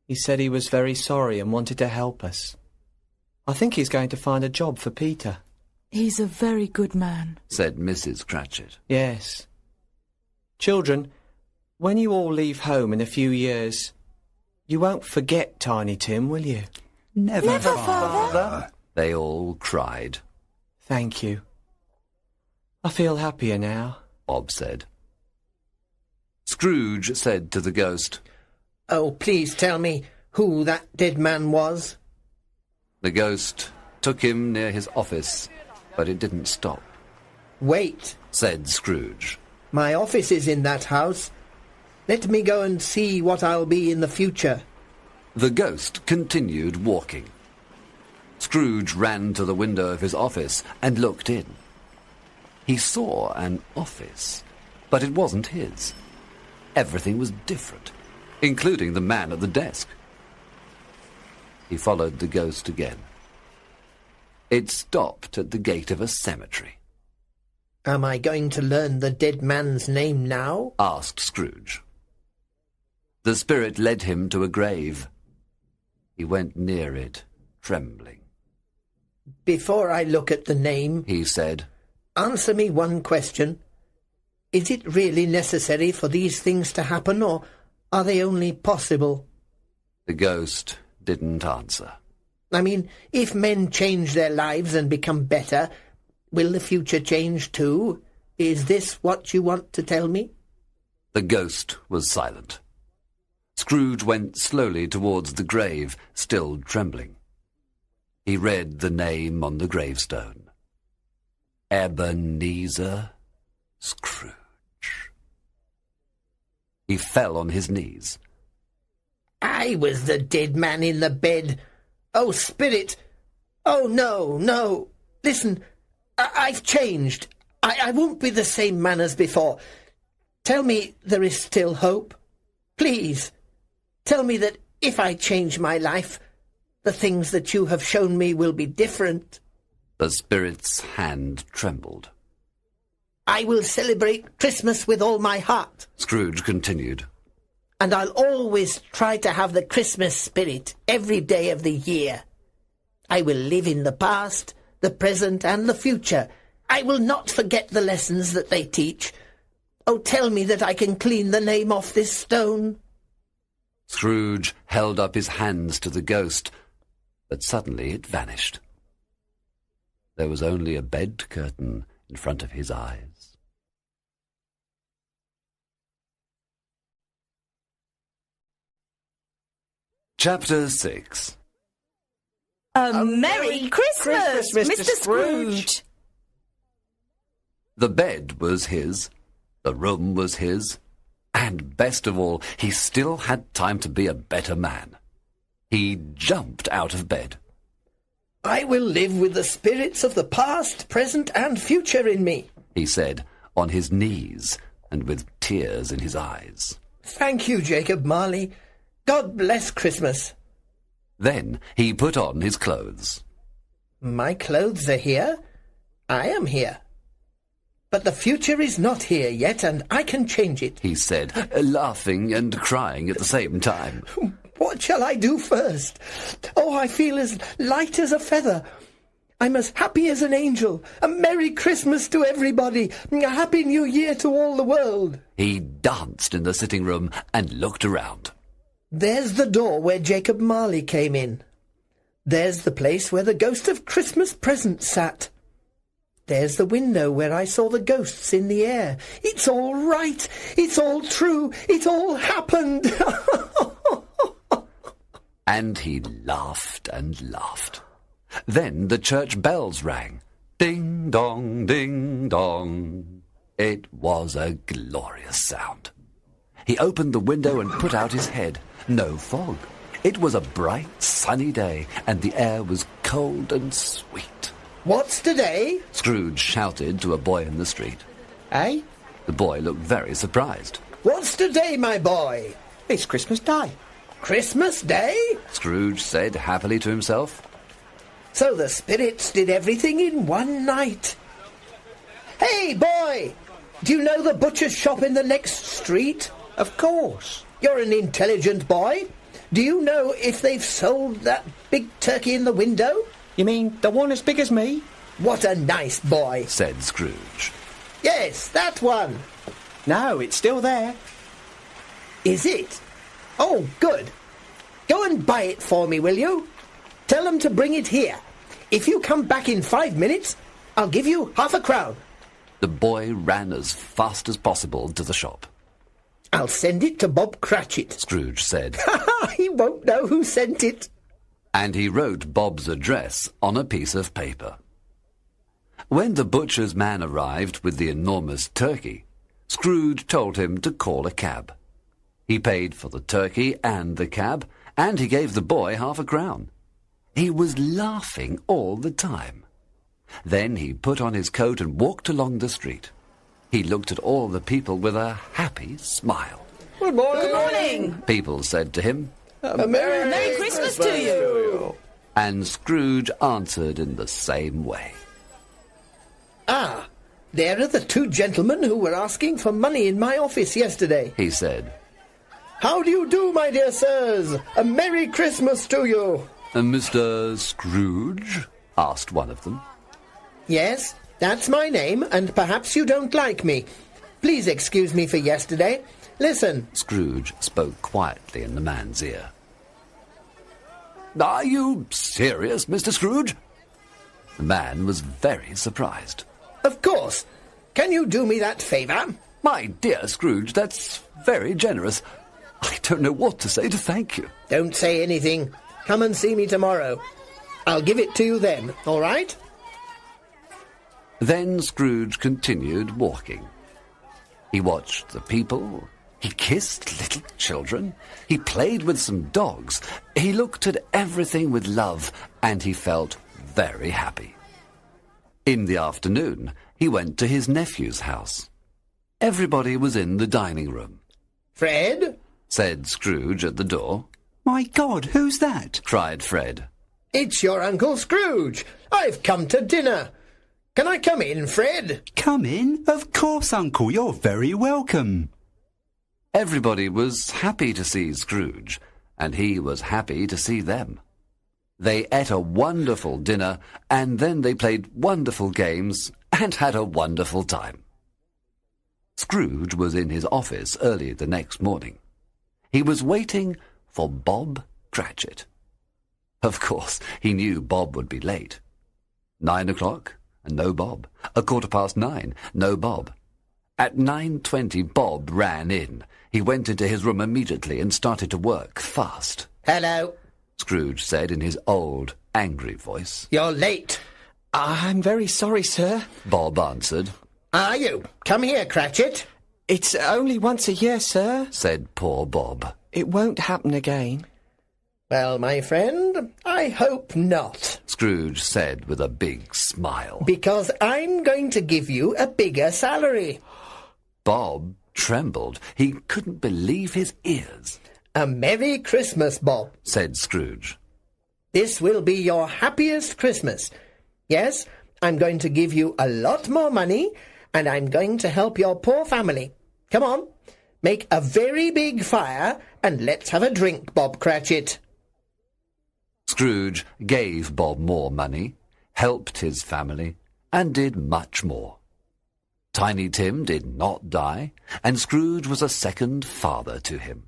he said he was very sorry and wanted to help us. I think he's going to find a job for Peter. He's a very good man, said Mrs. Cratchit. Yes. Children, when you all leave home in a few years, you won't forget Tiny Tim, will you? Never, Father. They all cried. Thank you. I feel happier now, Bob said. Scrooge said to the ghost, Oh, please tell me who that dead man was. The ghost took him near his office, but it didn't stop. Wait, said Scrooge. My office is in that house. Let me go and see what I'll be in the future. The ghost continued walking. Scrooge ran to the window of his office and looked in. He saw an office, but it wasn't his. Everything was different, including the man at the desk. He followed the ghost again. It stopped at the gate of a cemetery. Am I going to learn the dead man's name now? Asked Scrooge. The spirit led him to a grave. He went near it, trembling. Before I look at the name, he said, answer me one question. Is it really necessary for these things to happen, or are they only possible? The ghost didn't answer. I mean, if men change their lives and become better, will the future change too? Is this what you want to tell me? The ghost was silent. Scrooge went slowly towards the grave, still trembling. He read the name on the gravestone. Ebenezer Scrooge. He fell on his knees. I was the dead man in the bed. Oh, spirit! Oh, no, no! Listen, I've changed. I won't be the same man as before. Tell me there is still hope. Please, tell me that if I change my life, the things that you have shown me will be different. The spirit's hand trembled. I will celebrate Christmas with all my heart, Scrooge continued. And I'll always try to have the Christmas spirit every day of the year. I will live in the past, the present, and the future. I will not forget the lessons that they teach. Oh, tell me that I can clean the name off this stone. Scrooge held up his hands to the ghost, but suddenly it vanished. There was only a bed curtain in front of his eyes. Chapter 6. A Merry Christmas, Mr. Scrooge! The bed was his, the room was his, and best of all, he still had time to be a better man. He jumped out of bed. I will live with the spirits of the past, present, and future in me, he said, on his knees and with tears in his eyes. Thank you, Jacob Marley. God bless Christmas. Then he put on his clothes. My clothes are here. I am here. But the future is not here yet, and I can change it, he said, laughing and crying at the same time. What shall I do first? Oh, I feel as light as a feather. I'm as happy as an angel. A Merry Christmas to everybody. A Happy New Year to all the world. He danced in the sitting room and looked around. There's the door where Jacob Marley came in. There's the place where the ghost of Christmas present sat. There's the window where I saw the ghosts in the air. It's all right. It's all true. It all happened. And he laughed and laughed. Then the church bells rang. Ding dong, ding dong. It was a glorious sound. He opened the window and put out his head. No fog. It was a bright, sunny day, and the air was cold and sweet. What's today? Scrooge shouted to a boy in the street. Eh? The boy looked very surprised. What's today, my boy? It's Christmas Day. Christmas Day? Scrooge said happily to himself. So the spirits did everything in one night. Hey, boy! Do you know the butcher's shop in the next street? Of course. You're an intelligent boy. Do you know if they've sold that big turkey in the window? You mean the one as big as me? What a nice boy, said Scrooge. Yes, that one. No, it's still there. Is it? Oh, good. Go and buy it for me, will you? Tell them to bring it here. If you come back in 5 minutes, I'll give you half a crown. The boy ran as fast as possible to the shop. I'll send it to Bob Cratchit, Scrooge said. He won't know who sent it. And he wrote Bob's address on a piece of paper. When the butcher's man arrived with the enormous turkey, Scrooge told him to call a cab. He paid for the turkey and the cab, and he gave the boy half a crown. He was laughing all the time. Then he put on his coat and walked along the street. He looked at all the people with a happy smile. Good morning. Good morning. People said to him, A Merry Christmas to you. and Scrooge answered in the same way. Ah, there are the two gentlemen who were asking for money in my office yesterday. He said, How do you do, my dear sirs? A Merry Christmas to you. Mr. Scrooge? Asked one of them. Yes, that's my name, and perhaps you don't like me. Please excuse me for yesterday. Listen. Scrooge spoke quietly in the man's ear. Are you serious, Mr. Scrooge? The man was very surprised. Of course. Can you do me that favour? My dear Scrooge, that's very generous. I don't know what to say to thank you. Don't say anything. Come and see me tomorrow. I'll give it to you then, all right? Then Scrooge continued walking. He watched the people. He kissed little children. He played with some dogs. He looked at everything with love, and he felt very happy. In the afternoon, he went to his nephew's house. Everybody was in the dining room. Fred? Said Scrooge at the door. My God, who's that? Cried Fred. It's your Uncle Scrooge. I've come to dinner. Can I come in, Fred? Come in? Of course, Uncle, you're very welcome. Everybody was happy to see Scrooge, and he was happy to see them. They ate a wonderful dinner, and then they played wonderful games and had a wonderful time. Scrooge was in his office early the next morning. He was waiting for Bob Cratchit. Of course, he knew Bob would be late. 9 o'clock, and no Bob. 9:15, no Bob. At 9:20, Bob ran in. He went into his room immediately and started to work fast. Hello. Scrooge said in his old, angry voice. You're late. I'm very sorry, sir. Bob answered. Are you? Come here, Cratchit. It's only once a year, sir. Said poor Bob. It won't happen again. Well, my friend, I hope not. Scrooge said with a big smile. Because I'm going to give you a bigger salary. Bob trembled. He couldn't believe his ears. A Merry Christmas, Bob, said Scrooge. This will be your happiest Christmas. Yes, I'm going to give you a lot more money, and I'm going to help your poor family. Come on, Make a very big fire and let's have a drink, Bob Cratchit. Scrooge gave Bob more money, helped his family, and did much more. Tiny Tim did not die, and Scrooge was a second father to him.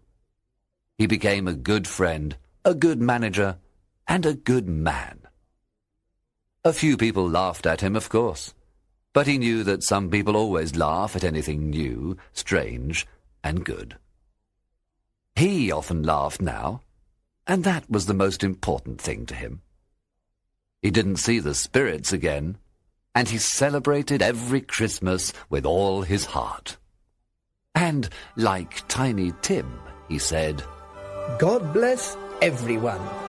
He became a good friend, a good manager, and a good man. A few people laughed at him, of course, but he knew that some people always laugh at anything new, strange, and good. He often laughed now, and that was the most important thing to him. He didn't see the spirits again, and he celebrated every Christmas with all his heart. And, like Tiny Tim, he said, God bless everyone.